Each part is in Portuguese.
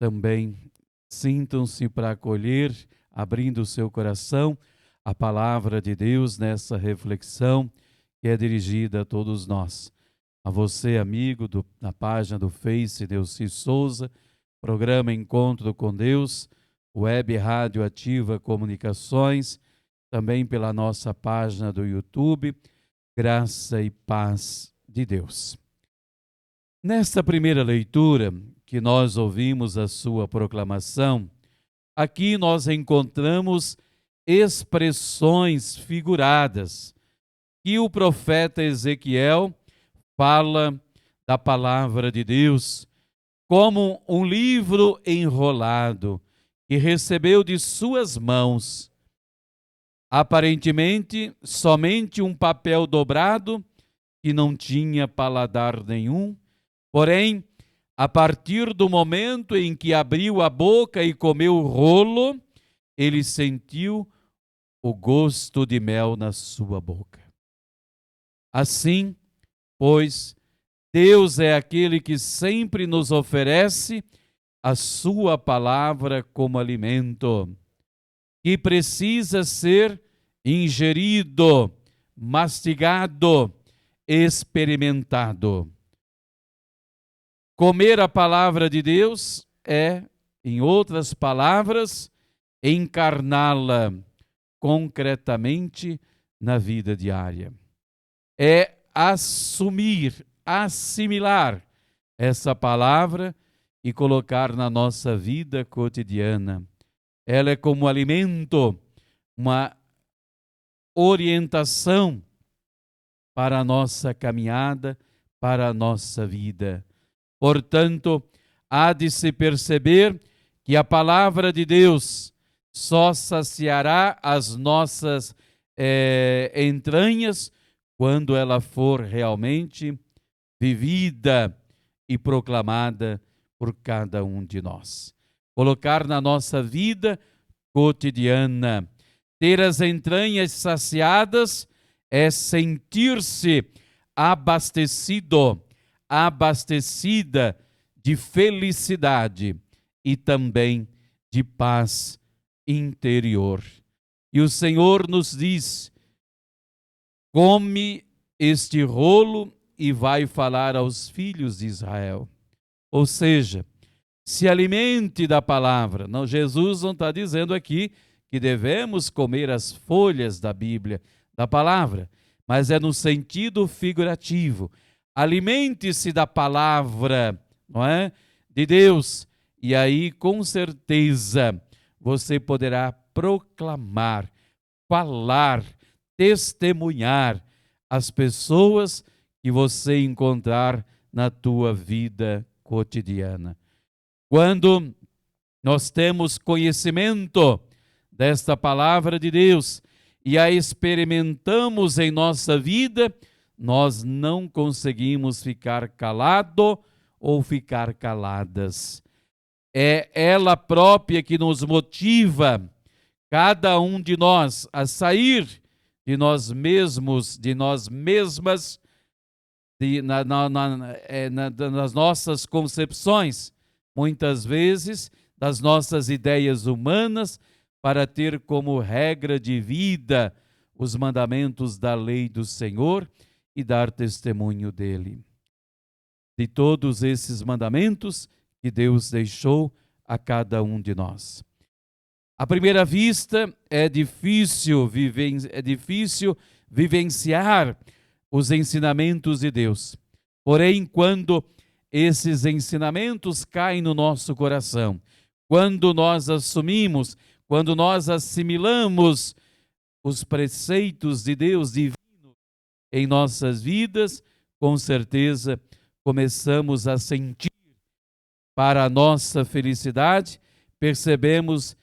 também sintam-se para acolher, abrindo o seu coração, a palavra de Deus nessa reflexão que é dirigida a todos nós. A você, amigo, na página do Face Delci Souza, programa Encontro com Deus, Web Rádio Ativa Comunicações, também pela nossa página do YouTube, Graça e Paz de Deus. Nesta primeira leitura, que nós ouvimos a sua proclamação, aqui nós encontramos expressões figuradas que o profeta Ezequiel fala da palavra de Deus como um livro enrolado que recebeu de suas mãos, aparentemente somente um papel dobrado que não tinha paladar nenhum, porém, a partir do momento em que abriu a boca e comeu o rolo, ele sentiu o gosto de mel na sua boca. Assim, pois, Deus é aquele que sempre nos oferece a sua palavra como alimento, que precisa ser ingerido, mastigado, experimentado. Comer a palavra de Deus é, em outras palavras, encarná-la concretamente na vida diária. É assumir, assimilar essa palavra e colocar na nossa vida cotidiana. Ela é como alimento, uma orientação para a nossa caminhada, para a nossa vida. Portanto, há de se perceber que a palavra de Deus só saciará as nossas entranhas quando ela for realmente vivida e proclamada por cada um de nós. Colocar na nossa vida cotidiana, ter as entranhas saciadas é sentir-se abastecido, abastecida de felicidade e também de paz interior. E o Senhor nos diz: come este rolo e vai falar aos filhos de Israel. Ou seja, se alimente da palavra. Não, Jesus não está dizendo aqui que devemos comer as folhas da Bíblia, da palavra, mas é no sentido figurativo. Alimente-se da palavra, não é? De Deus, e aí com certeza você poderá proclamar, falar, testemunhar as pessoas que você encontrar na tua vida cotidiana. Quando nós temos conhecimento desta palavra de Deus e a experimentamos em nossa vida, nós não conseguimos ficar calado ou ficar caladas. É ela própria que nos motiva, cada um de nós, a sair de nós mesmos, de nós mesmas, nas nossas concepções, muitas vezes das nossas ideias humanas, para ter como regra de vida os mandamentos da lei do Senhor e dar testemunho dele. De todos esses mandamentos que Deus deixou a cada um de nós. À primeira vista, é difícil vivenciar os ensinamentos de Deus. Porém, quando esses ensinamentos caem no nosso coração, quando nós assumimos, quando nós assimilamos os preceitos de Deus divino em nossas vidas, com certeza começamos a sentir para a nossa felicidade, percebemos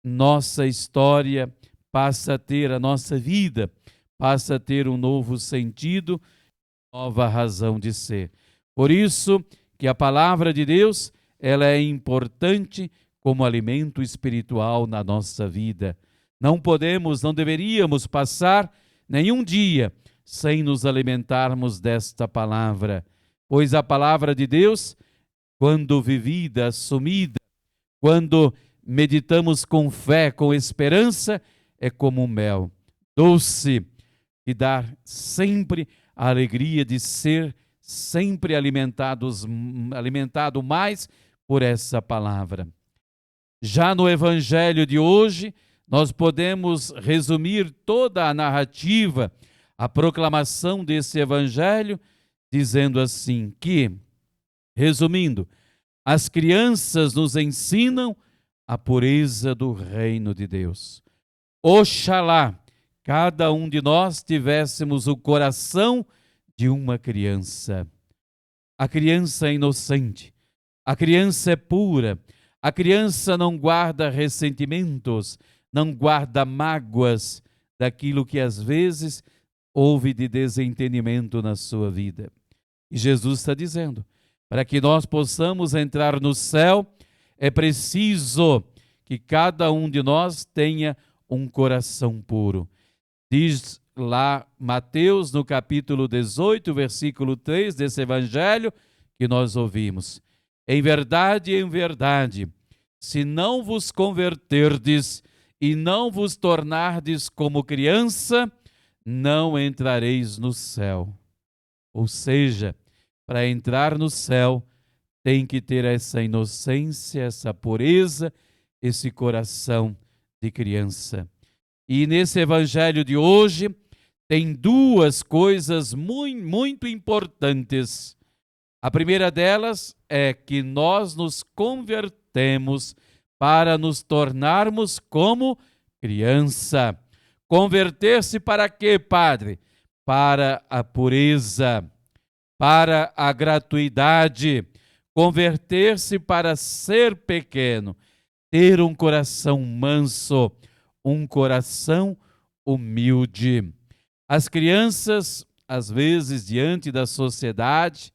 nossa história passa a ter, a nossa vida passa a ter um novo sentido, nova razão de ser. Por isso que a palavra de Deus, ela é importante como alimento espiritual na nossa vida. Não deveríamos passar nenhum dia sem nos alimentarmos desta palavra, pois a palavra de Deus, quando vivida, assumida, quando meditamos com fé, com esperança, é como um mel doce, que dá sempre a alegria de ser sempre alimentado mais por essa palavra. Já no Evangelho de hoje, nós podemos resumir toda a narrativa, a proclamação desse Evangelho, dizendo assim que, resumindo, as crianças nos ensinam a pureza do reino de Deus. Oxalá cada um de nós tivéssemos o coração de uma criança. A criança é inocente, a criança é pura, a criança não guarda ressentimentos, não guarda mágoas daquilo que às vezes houve de desentendimento na sua vida. E Jesus está dizendo, para que nós possamos entrar no céu, é preciso que cada um de nós tenha um coração puro. Diz lá Mateus, no capítulo 18, versículo 3 desse evangelho que nós ouvimos. Em verdade, se não vos converterdes e não vos tornardes como criança, não entrareis no céu. Ou seja, para entrar no céu, tem que ter essa inocência, essa pureza, esse coração de criança. E nesse evangelho de hoje, tem duas coisas muito importantes. A primeira delas é que nós nos convertemos para nos tornarmos como criança. Converter-se para quê, Padre? Para a pureza, para a gratuidade. Converter-se para ser pequeno, ter um coração manso, um coração humilde. As crianças, às vezes, diante da sociedade,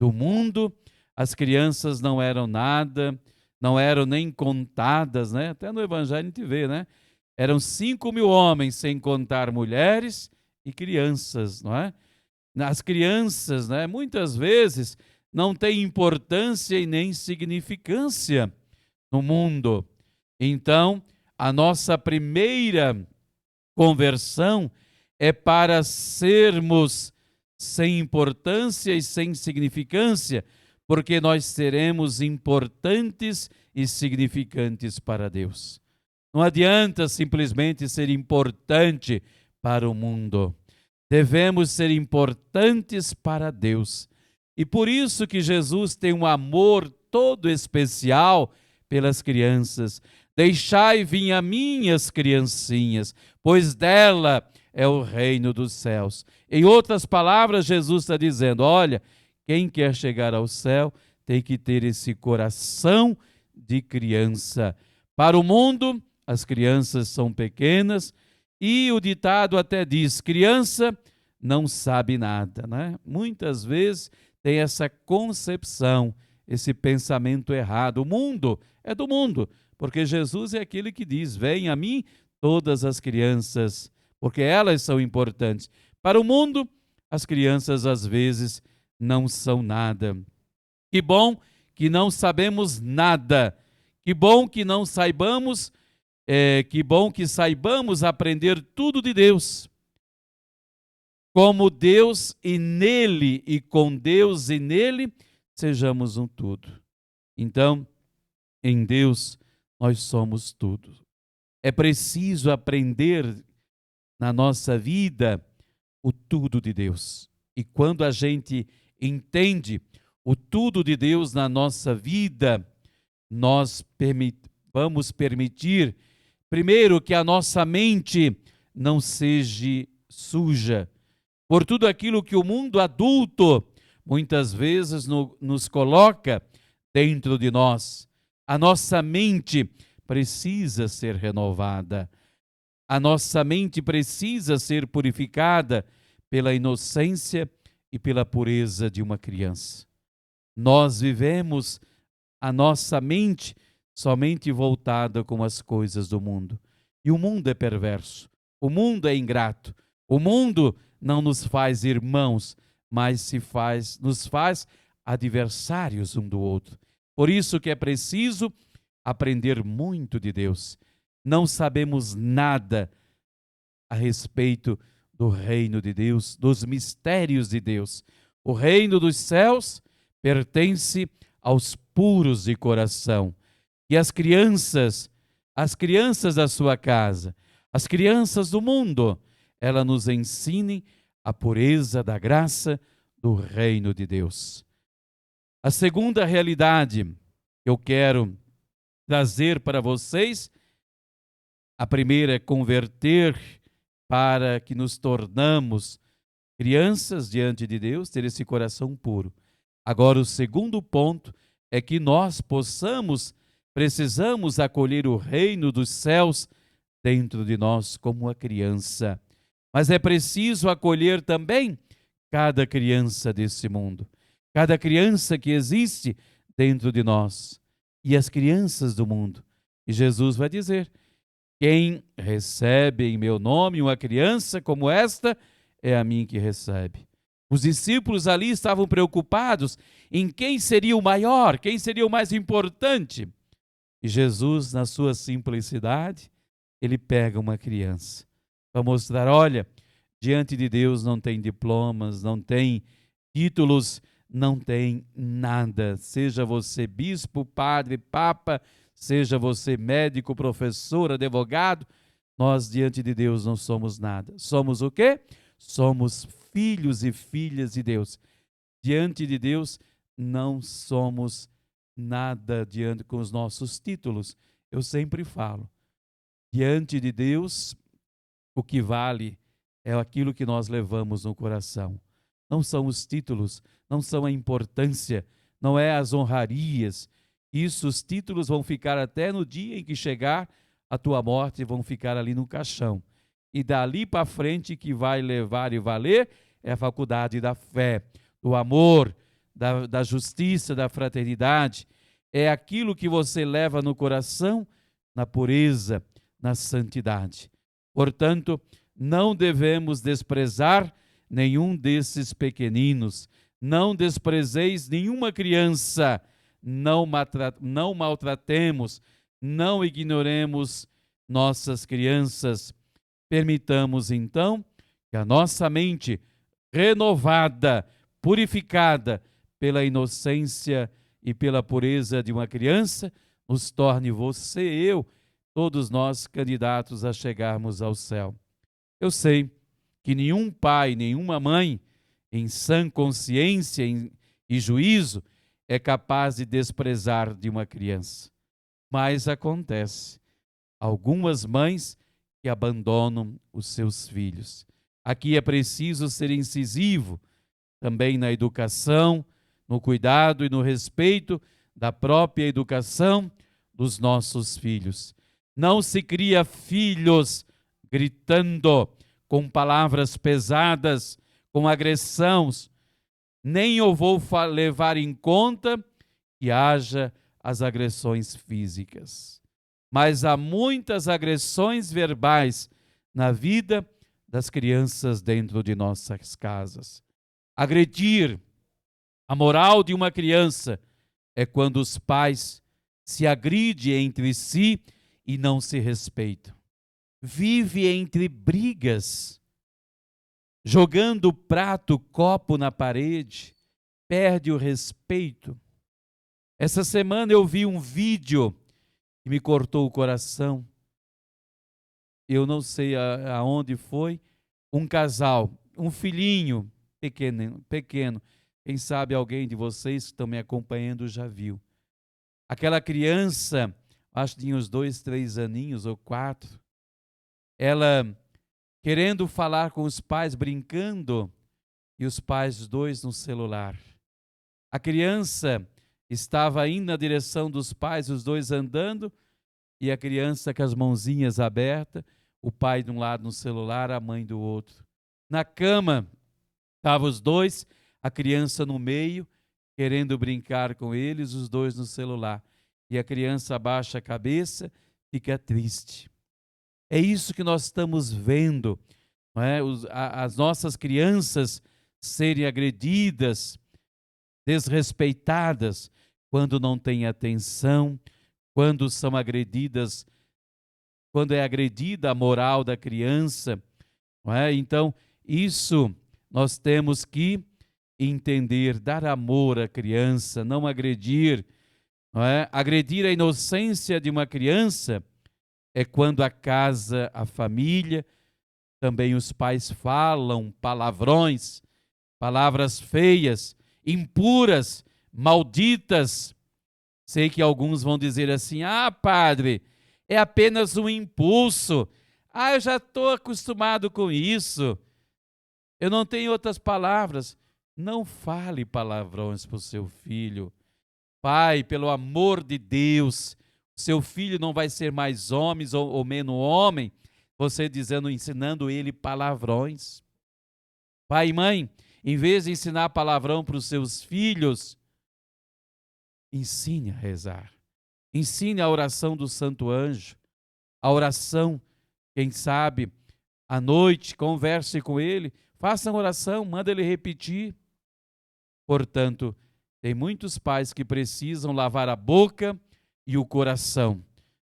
do mundo, as crianças não eram nada, não eram nem contadas, né? Até no Evangelho a gente vê, né? Eram 5.000 homens, sem contar mulheres e crianças, não é? As crianças, né, muitas vezes, não têm importância e nem significância no mundo. Então, a nossa primeira conversão é para sermos sem importância e sem significância, porque nós seremos importantes e significantes para Deus. Não adianta simplesmente ser importante para o mundo. Devemos ser importantes para Deus. E por isso que Jesus tem um amor todo especial pelas crianças. Deixai vir a minhas criancinhas, pois dela é o reino dos céus. Em outras palavras, Jesus está dizendo, olha, quem quer chegar ao céu tem que ter esse coração de criança. Para o mundo, as crianças são pequenas e o ditado até diz, criança não sabe nada, né? Muitas vezes tem essa concepção, esse pensamento errado. O mundo é do mundo, porque Jesus é aquele que diz, venham a mim todas as crianças, porque elas são importantes. Para o mundo, as crianças às vezes não são nada. Que bom que não sabemos nada. Que bom que não saibamos, que bom que saibamos aprender tudo de Deus. Como Deus e nele, e com Deus e nele, sejamos um tudo. Então, em Deus, nós somos tudo. É preciso aprender na nossa vida o tudo de Deus. E quando a gente entende o tudo de Deus na nossa vida, nós vamos permitir, primeiro, que a nossa mente não seja suja por tudo aquilo que o mundo adulto muitas vezes nos coloca dentro de nós. A nossa mente precisa ser renovada. A nossa mente precisa ser purificada pela inocência e pela pureza de uma criança. Nós vivemos a nossa mente somente voltada com as coisas do mundo. E o mundo é perverso, o mundo é ingrato, o mundo não nos faz irmãos, mas nos faz adversários um do outro. Por isso que é preciso aprender muito de Deus. Não sabemos nada a respeito do reino de Deus, dos mistérios de Deus. O reino dos céus pertence aos puros de coração. E as crianças da sua casa, as crianças do mundo, elas nos ensinem a pureza da graça do reino de Deus. A segunda realidade que eu quero trazer para vocês, a primeira é converter para que nos tornamos crianças diante de Deus, ter esse coração puro. Agora, o segundo ponto é que nós precisamos acolher o reino dos céus dentro de nós como uma criança. Mas é preciso acolher também cada criança desse mundo, cada criança que existe dentro de nós e as crianças do mundo. E Jesus vai dizer: quem recebe em meu nome uma criança como esta, é a mim que recebe. Os discípulos ali estavam preocupados em quem seria o maior, quem seria o mais importante. E Jesus, na sua simplicidade, ele pega uma criança para mostrar: olha, diante de Deus não tem diplomas, não tem títulos, não tem nada. Seja você bispo, padre, papa, seja você médico, professor, advogado, nós diante de Deus não somos nada. Somos o quê? Somos filhos e filhas de Deus. Diante de Deus não somos nada diante com os nossos títulos. Eu sempre falo, diante de Deus, o que vale é aquilo que nós levamos no coração. Não são os títulos, não são a importância, não é as honrarias. Isso, os títulos vão ficar até no dia em que chegar a tua morte, vão ficar ali no caixão. E dali para frente que vai levar e valer é a faculdade da fé, do amor, da justiça, da fraternidade. É aquilo que você leva no coração, na pureza, na santidade. Portanto, não devemos desprezar nenhum desses pequeninos. Não desprezeis nenhuma criança. Não maltratemos, não ignoremos nossas crianças. Permitamos, então, que a nossa mente renovada, purificada pela inocência e pela pureza de uma criança, nos torne você e eu, todos nós candidatos a chegarmos ao céu. Eu sei que nenhum pai, nenhuma mãe, em sã consciência e juízo, é capaz de desprezar de uma criança. Mas acontece, algumas mães que abandonam os seus filhos. Aqui é preciso ser incisivo, também na educação, no cuidado e no respeito da própria educação dos nossos filhos. Não se cria filhos gritando, com palavras pesadas, com agressões. Nem eu vou levar em conta que haja as agressões físicas. Mas há muitas agressões verbais na vida das crianças dentro de nossas casas. Agredir a moral de uma criança é quando os pais se agridem entre si e não se respeitam. Vive entre brigas, jogando prato, copo na parede, perde o respeito. Essa semana eu vi um vídeo que me cortou o coração. Eu não sei aonde foi. Um casal, um filhinho pequeno. Quem sabe alguém de vocês que estão me acompanhando já viu. Aquela criança, acho que tinha uns 2, 3 aninhos ou 4. Ela querendo falar com os pais, brincando, e os pais dois no celular. A criança estava indo na direção dos pais, os dois andando, e a criança com as mãozinhas abertas, o pai de um lado no celular, a mãe do outro. Na cama, estavam os dois, a criança no meio, querendo brincar com eles, os dois no celular. E a criança abaixa a cabeça, fica triste. É isso que nós estamos vendo, não é? As nossas crianças serem agredidas, desrespeitadas, quando não têm atenção, quando são agredidas, quando é agredida a moral da criança, não é? Então, isso nós temos que entender, dar amor à criança, não agredir, não é? Agredir a inocência de uma criança é quando a casa, a família, também os pais falam palavrões, palavras feias, impuras, malditas. Sei que alguns vão dizer assim: ah, padre, é apenas um impulso. Ah, eu já estou acostumado com isso. Eu não tenho outras palavras. Não fale palavrões para o seu filho. Pai, pelo amor de Deus, seu filho não vai ser mais homem ou menos homem, você dizendo, ensinando ele palavrões. Pai e mãe, em vez de ensinar palavrão para os seus filhos, ensine a rezar. Ensine a oração do Santo Anjo, a oração, quem sabe, à noite, converse com ele, faça uma oração, manda ele repetir. Portanto, tem muitos pais que precisam lavar a boca e o coração,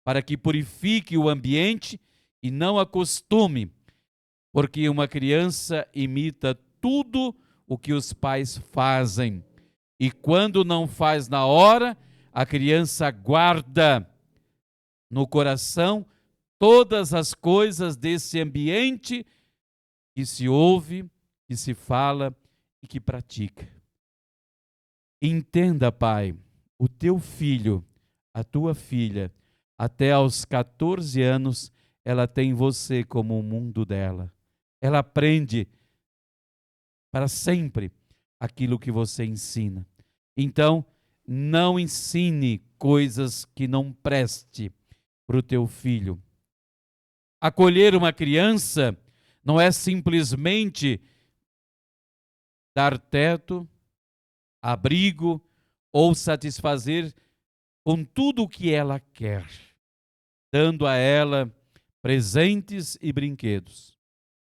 para que purifique o ambiente e não acostume, porque uma criança imita tudo o que os pais fazem. E quando não faz na hora, a criança guarda no coração todas as coisas desse ambiente que se ouve, que se fala e que pratica. Entenda, pai, o teu filho, a tua filha, até aos 14 anos, ela tem você como o mundo dela. Ela aprende para sempre aquilo que você ensina. Então, não ensine coisas que não preste para o teu filho. Acolher uma criança não é simplesmente dar teto, abrigo ou satisfazer com tudo o que ela quer, dando a ela presentes e brinquedos.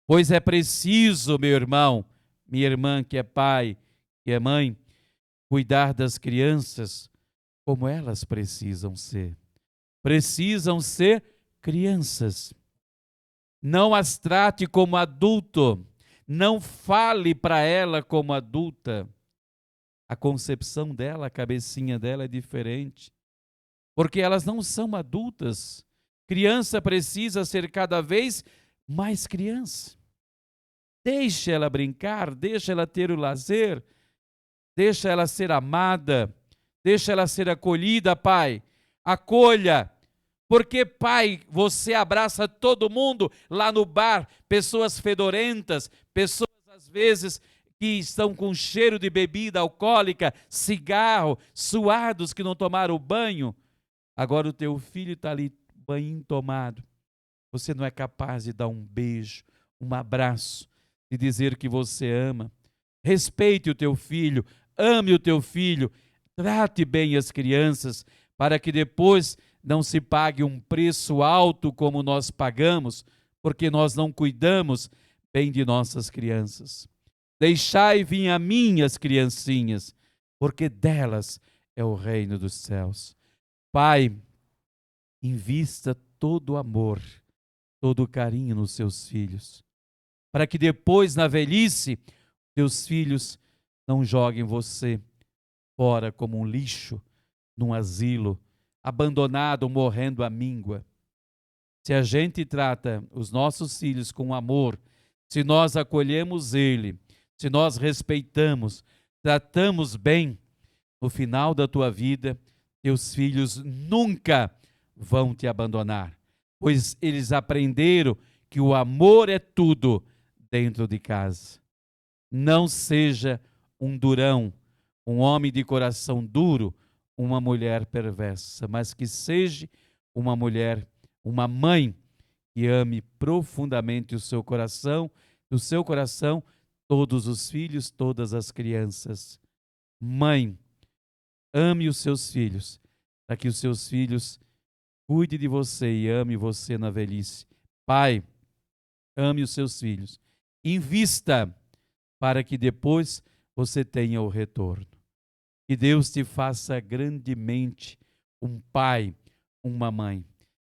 Pois é preciso, meu irmão, minha irmã que é pai, que é mãe, cuidar das crianças como elas precisam ser. Precisam ser crianças. Não as trate como adulto, não fale para ela como adulta. A concepção dela, a cabecinha dela é diferente, porque elas não são adultas. Criança precisa ser cada vez mais criança. Deixa ela brincar, deixa ela ter o lazer, deixa ela ser amada, deixa ela ser acolhida, pai. Acolha, porque, pai, você abraça todo mundo lá no bar, pessoas fedorentas, pessoas às vezes que estão com cheiro de bebida alcoólica, cigarro, suados que não tomaram banho. Agora o teu filho está ali, banho tomado. Você não é capaz de dar um beijo, um abraço, de dizer que você ama. Respeite o teu filho, ame o teu filho, trate bem as crianças, para que depois não se pague um preço alto como nós pagamos, porque nós não cuidamos bem de nossas crianças. Deixai vir a mim as criancinhas, porque delas é o reino dos céus. Pai, invista todo o amor, todo o carinho nos seus filhos, para que depois, na velhice, teus filhos não joguem você fora como um lixo, num asilo, abandonado, morrendo à míngua. Se a gente trata os nossos filhos com amor, se nós acolhemos ele, se nós respeitamos, tratamos bem, no final da tua vida, teus filhos nunca vão te abandonar, pois eles aprenderam que o amor é tudo dentro de casa. Não seja um durão, um homem de coração duro, uma mulher perversa, mas que seja uma mulher, uma mãe que ame profundamente o seu coração, do seu coração, todos os filhos, todas as crianças. Mãe, ame os seus filhos, para que os seus filhos cuide de você e ame você na velhice. Pai, ame os seus filhos. Invista para que depois você tenha o retorno. Que Deus te faça grandemente um pai, uma mãe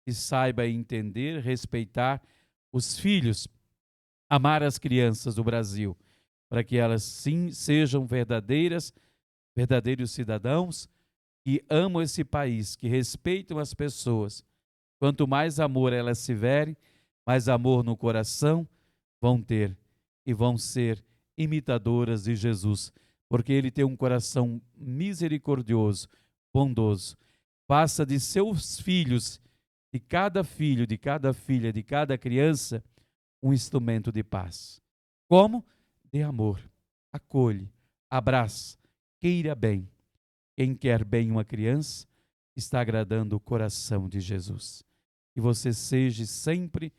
que saiba entender, respeitar os filhos, amar as crianças do Brasil, para que elas sim sejam verdadeiros cidadãos que amam esse país, que respeitam as pessoas. Quanto mais amor elas tiverem, mais amor no coração vão ter e vão ser imitadoras de Jesus, porque ele tem um coração misericordioso, bondoso. Faça de seus filhos, de cada filho, de cada filha, de cada criança, um instrumento de paz. Como? De amor. Acolhe, abraça, queira bem. Quem quer bem uma criança está agradando o coração de Jesus. Que você seja sempre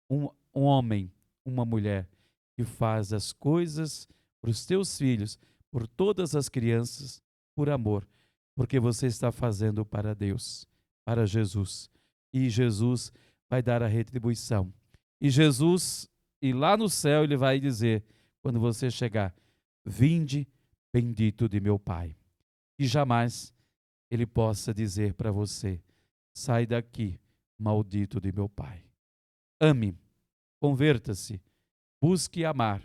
um homem, uma mulher que faz as coisas para os teus filhos, por todas as crianças, por amor, porque você está fazendo para Deus, para Jesus. E Jesus vai dar a retribuição. E Jesus, e lá no céu, ele vai dizer, quando você chegar, vinde, bendito de meu Pai. E jamais ele possa dizer para você, sai daqui, maldito de meu Pai. Ame, converta-se, busque amar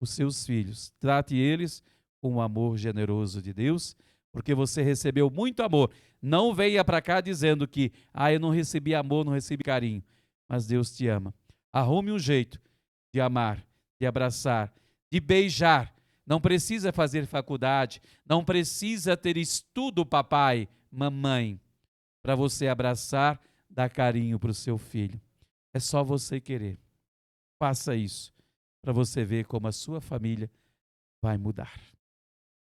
os seus filhos, trate eles com o amor generoso de Deus, porque você recebeu muito amor. Não venha para cá dizendo que, eu não recebi amor, não recebi carinho, mas Deus te ama. Arrume um jeito de amar, de abraçar, de beijar. Não precisa fazer faculdade, não precisa ter estudo, papai, mamãe, para você abraçar, dar carinho para o seu filho. É só você querer. Faça isso, para você ver como a sua família vai mudar.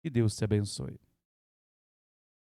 Que Deus te abençoe.